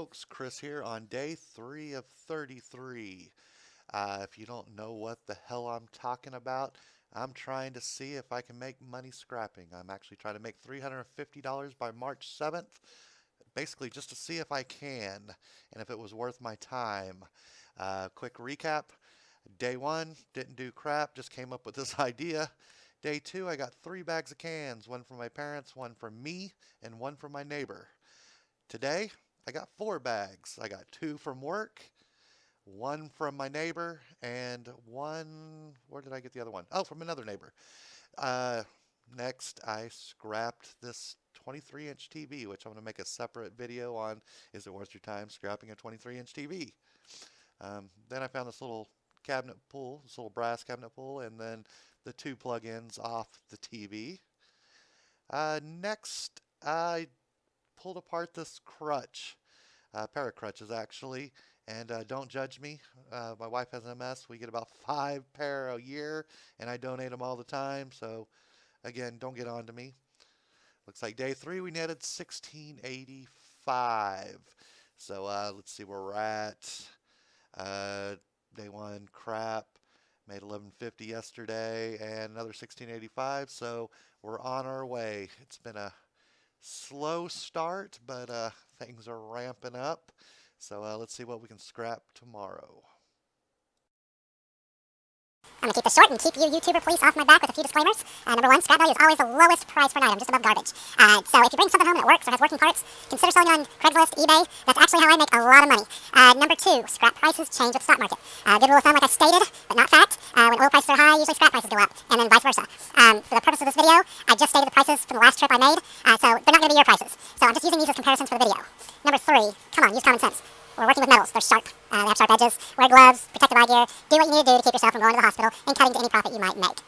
folks, Chris here on day 3 of 33. If you don't know what the hell I'm talking about, I'm trying to see if I can make money scrapping. I'm actually trying to make $350 by March 7th, basically just to see if I can and if it was worth my time. Quick recap. Day 1, didn't do crap, just came up with this idea. Day 2, I got 3 bags of cans, one from my parents, one from me, and one from my neighbor. Today, I got 4 bags. I got 2 from work, 1 from my neighbor, and 1, where did I get the other one? Oh, from another neighbor. Next, I scrapped this 23-inch TV, which I'm going to make a separate video on. Is it worth your time scrapping a 23-inch TV? Then I found this little cabinet pull, this little brass cabinet pull, and then the 2 plug-ins off the TV. Next, I pulled apart this crutch, a pair of crutches actually, and don't judge me. My wife has MS. We get about 5 pair a year, and I donate them all the time, so again, don't get on to me. Looks like day 3 we netted 1685. So let's see where we're at. Day 1 crap, made 1150 yesterday and another 1685, so we're on our way. It's been a slow start, but things are ramping up. So let's see what we can scrap tomorrow. I'm going to keep this short and keep you YouTuber police off my back with a few disclaimers. Number 1, scrap value is always the lowest price for an item, just above garbage. So if you bring something home that works or has working parts, consider selling on Craigslist, eBay. That's actually how I make a lot of money. Number 2, scrap prices change with the stock market. Good rule of thumb, like I stated, but not fact. When oil prices are high, usually scrap prices go up, and then vice versa. For the purpose of this video, I just stated the prices from the last trip I made, so they're not going to be your prices. So I'm just using these as comparisons for the video. Number 3, come on, use common sense. We're working with metals. They're sharp. They have sharp edges. Wear gloves, protective eye gear. Do what you need to do to keep yourself from going to the hospital and cutting to any profit you might make.